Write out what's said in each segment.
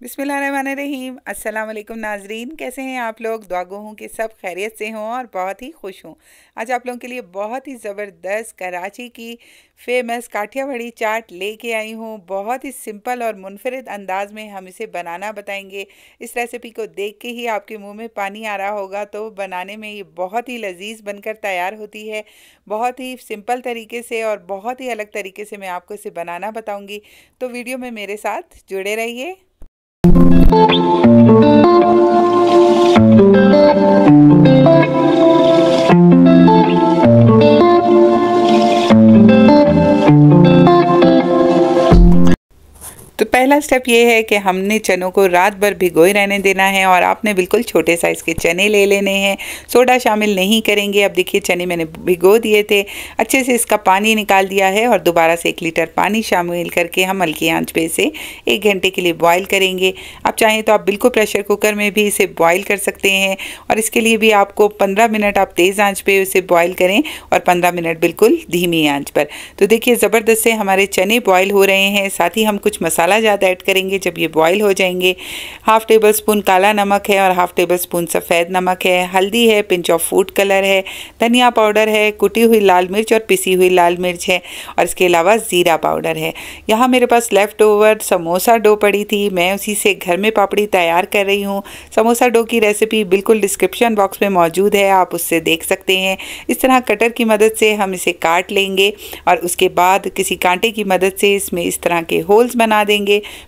बिस्मिल्लाहिर्रहमानिर्रहीम। अस्सलाम वालेकुम नाजरीन, कैसे हैं आप लोग? दुआ गो हूँ कि सब खैरियत से हों और बहुत ही खुश हों। आज आप लोगों के लिए बहुत ही ज़बरदस्त कराची की फेमस काठियावाड़ी चाट लेके आई हूँ। बहुत ही सिंपल और मुनफरिद अंदाज में हम इसे बनाना बताएंगे। इस रेसिपी को देख के ही आपके मुंह में पानी आ रहा होगा। तो बनाने में ये बहुत ही लजीज बनकर तैयार होती है। बहुत ही सिंपल तरीके से और बहुत ही अलग तरीके से मैं आपको इसे बनाना बताऊँगी। तो वीडियो में मेरे साथ जुड़े रहिए। तो पहला स्टेप ये है कि हमने चनों को रात भर भिगोए रहने देना है और आपने बिल्कुल छोटे साइज़ के चने ले लेने हैं। सोडा शामिल नहीं करेंगे। अब देखिए चने मैंने भिगो दिए थे, अच्छे से इसका पानी निकाल दिया है और दोबारा से 1 लीटर पानी शामिल करके हम हल्की आंच पे इसे 1 घंटे के लिए बॉईल करेंगे। आप चाहें तो आप बिल्कुल प्रेशर कुकर में भी इसे बॉईल कर सकते हैं और इसके लिए भी आपको 15 मिनट आप तेज़ आँच पर इसे बॉयल करें और 15 मिनट बिल्कुल धीमी आँच पर। तो देखिए ज़बरदस्त से हमारे चने बॉयल हो रहे हैं। साथ ही हम कुछ मसाला ज़्यादा ऐड करेंगे जब ये बॉईल हो जाएंगे। 1/2 टेबल स्पून काला नमक है और 1/2 टेबल स्पून सफ़ेद नमक है, हल्दी है, पिंच ऑफ फूड कलर है, धनिया पाउडर है, कुटी हुई लाल मिर्च और पिसी हुई लाल मिर्च है और इसके अलावा ज़ीरा पाउडर है। यहाँ मेरे पास लेफ़्ट ओवर समोसा डो पड़ी थी, मैं उसी से घर में पापड़ी तैयार कर रही हूँ। समोसा डो की रेसिपी बिल्कुल डिस्क्रिप्शन बॉक्स में मौजूद है, आप उससे देख सकते हैं। इस तरह कटर की मदद से हम इसे काट लेंगे और उसके बाद किसी कांटे की मदद से इसमें इस तरह के होल्स बना देंगे।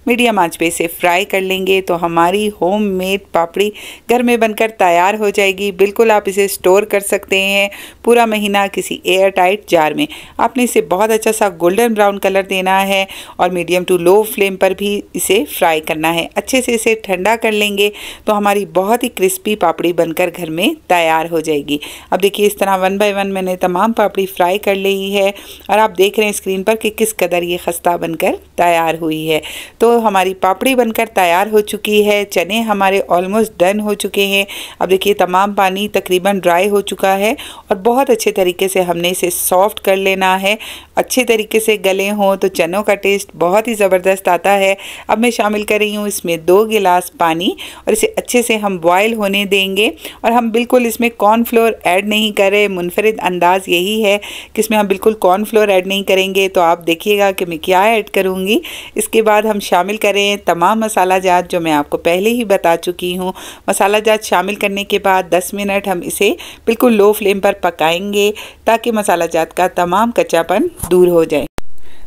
मीडियम आंच पे इसे फ्राई कर लेंगे तो हमारी होममेड पापड़ी घर में बनकर तैयार हो जाएगी। बिल्कुल आप इसे स्टोर कर सकते हैं पूरा महीना किसी एयर टाइट जार में। आपने इसे बहुत अच्छा सा गोल्डन ब्राउन कलर देना है और मीडियम टू लो फ्लेम पर भी इसे फ्राई करना है। अच्छे से इसे ठंडा कर लेंगे तो हमारी बहुत ही क्रिस्पी पापड़ी बनकर घर में तैयार हो जाएगी। अब देखिए इस तरह 1 बाय 1 मैंने तमाम पापड़ी फ्राई कर ली है और आप देख रहे हैं स्क्रीन पर कि किस कदर ये खस्ता बनकर तैयार हुई है। तो हमारी पापड़ी बनकर तैयार हो चुकी है। चने हमारे ऑलमोस्ट डन हो चुके हैं। अब देखिए तमाम पानी तकरीबन ड्राई हो चुका है और बहुत अच्छे तरीके से हमने इसे सॉफ्ट कर लेना है। अच्छे तरीके से गले हों तो चनों का टेस्ट बहुत ही ज़बरदस्त आता है। अब मैं शामिल कर रही हूँ इसमें 2 गिलास पानी और इसे अच्छे से हम बॉयल होने देंगे और हम बिल्कुल इसमें कॉर्नफ्लोर ऐड नहीं कर रहे। मुनफरिद अंदाज़ यही है कि इसमें हम बिल्कुल कॉर्नफ्लोर ऐड नहीं करेंगे। तो आप देखिएगा कि मैं क्या ऐड करूँगी। इसके बाद हम शामिल करें तमाम मसाला जात जो मैं आपको पहले ही बता चुकी हूँ। मसाला जात शामिल करने के बाद 10 मिनट हम इसे बिल्कुल लो फ्लेम पर पकाएंगे ताकि मसाला जात का तमाम कच्चापन दूर हो जाए।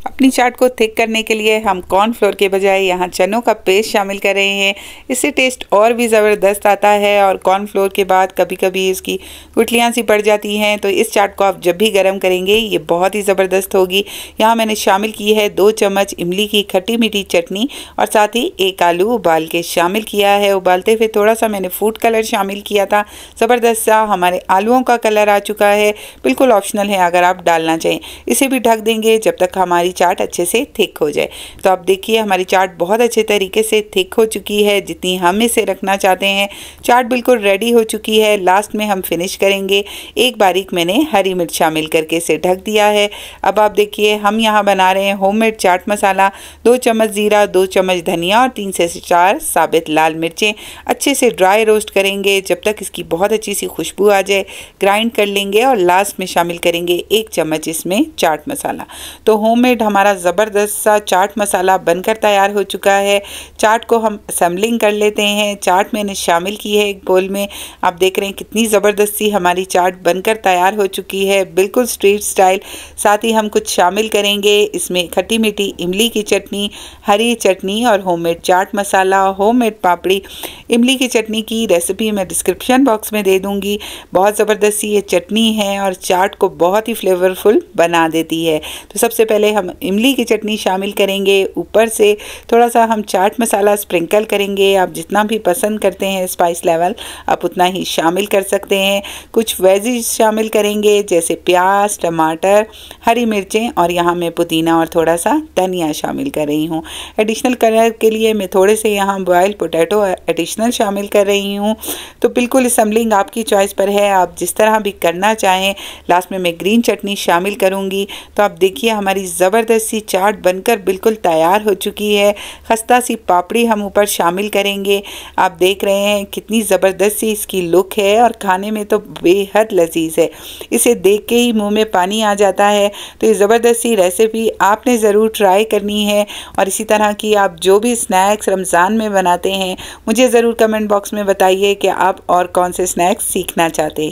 अपनी चाट को थिक करने के लिए हम कॉर्नफ्लोर के बजाय यहाँ चनों का पेस्ट शामिल कर रहे हैं। इससे टेस्ट और भी ज़बरदस्त आता है और कॉर्नफ्लोर के बाद कभी कभी इसकी गुठलियाँ सी पड़ जाती हैं। तो इस चाट को आप जब भी गर्म करेंगे ये बहुत ही ज़बरदस्त होगी। यहाँ मैंने शामिल की है 2 चम्मच इमली की खट्टी मीठी चटनी और साथ ही 1 आलू उबाल के शामिल किया है। उबालते हुए थोड़ा सा मैंने फूड कलर शामिल किया था। ज़बरदस्त सा हमारे आलूओं का कलर आ चुका है। बिल्कुल ऑप्शनल है अगर आप डालना चाहें। इसे भी ढक देंगे जब तक हमारी चाट अच्छे से थिक हो जाए। तो आप देखिए हमारी चाट बहुत अच्छे तरीके से थिक हो चुकी है जितनी हम इसे रखना चाहते हैं। चाट बिल्कुल रेडी हो चुकी है। लास्ट में हम फिनिश करेंगे। 1 बारीक मैंने हरी मिर्च शामिल करके इसे ढक दिया है। अब आप देखिए हम यहाँ बना रहे हैं होममेड चाट मसाला। 2 चम्मच ज़ीरा, 2 चम्मच धनिया और 3 से 4 साबित लाल मिर्चें अच्छे से ड्राई रोस्ट करेंगे जब तक इसकी बहुत अच्छी सी खुशबू आ जाए। ग्राइंड कर लेंगे और लास्ट में शामिल करेंगे 1 चम्मच इसमें चाट मसाला। तो होममेड हमारा ज़बरदस्त सा चाट मसाला बनकर तैयार हो चुका है। चाट को हम असेंबलिंग कर लेते हैं। चाट मैंने शामिल की है एक बोल में। आप देख रहे हैं कितनी ज़बरदस्त सी हमारी चाट बनकर तैयार हो चुकी है, बिल्कुल स्ट्रीट स्टाइल। साथ ही हम कुछ शामिल करेंगे इसमें खट्टी मीठी इमली की चटनी, हरी चटनी और होममेड चाट मसाला, होममेड पापड़ी। इमली की चटनी की रेसिपी मैं डिस्क्रिप्शन बॉक्स में दे दूँगी। बहुत ज़बरदस्त सी ये चटनी है और चाट को बहुत ही फ्लेवरफुल बना देती है। तो सबसे पहले हम इमली की चटनी शामिल करेंगे। ऊपर से थोड़ा सा हम चाट मसाला स्प्रिंकल करेंगे। आप जितना भी पसंद करते हैं स्पाइस लेवल आप उतना ही शामिल कर सकते हैं। कुछ वेजिज शामिल करेंगे जैसे प्याज, टमाटर, हरी मिर्चें और यहाँ मैं पुदीना और थोड़ा सा धनिया शामिल कर रही हूँ। एडिशनल कलर के लिए मैं थोड़े से यहाँ बॉयल पोटैटो एडिशनल एडिशनल शामिल कर रही हूँ। तो बिल्कुल असम्बलिंग आपकी चॉइस पर है, आप जिस तरह भी करना चाहें। लास्ट में मैं ग्रीन चटनी शामिल करूँगी। तो आप देखिए हमारी ज़बरदस्त सी चाट बनकर बिल्कुल तैयार हो चुकी है। खस्ता सी पापड़ी हम ऊपर शामिल करेंगे। आप देख रहे हैं कितनी ज़बरदस्त सी इसकी लुक है और खाने में तो बेहद लजीज है। इसे देख के ही मुंह में पानी आ जाता है। तो ये ज़बरदस्त सी रेसिपी आपने ज़रूर ट्राई करनी है। और इसी तरह की आप जो भी स्नैक्स रमज़ान में बनाते हैं मुझे ज़रूर कमेंट बॉक्स में बताइए कि आप और कौन से स्नैक्स सीखना चाहते हैं।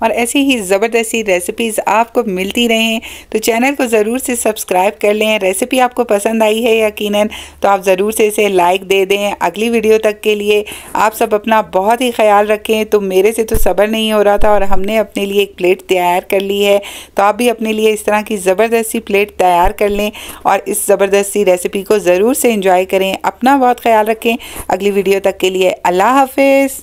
और ऐसी ही ज़बरदस्ती रेसिपीज़ आपको मिलती रहें तो चैनल को ज़रूर से सब्सक्राइब कर लें। रेसिपी आपको पसंद आई है यकीनन तो आप ज़रूर से इसे लाइक दे दें। अगली वीडियो तक के लिए आप सब अपना बहुत ही ख्याल रखें। तो मेरे से तो सब्र नहीं हो रहा था और हमने अपने लिए एक प्लेट तैयार कर ली है। तो आप भी अपने लिए इस तरह की ज़बरदस्ती प्लेट तैयार कर लें और इस ज़बरदस्ती रेसिपी को ज़रूर से इंजॉय करें। अपना बहुत ख्याल रखें। अगली वीडियो तक के लिए अल्लाह हाफिज़।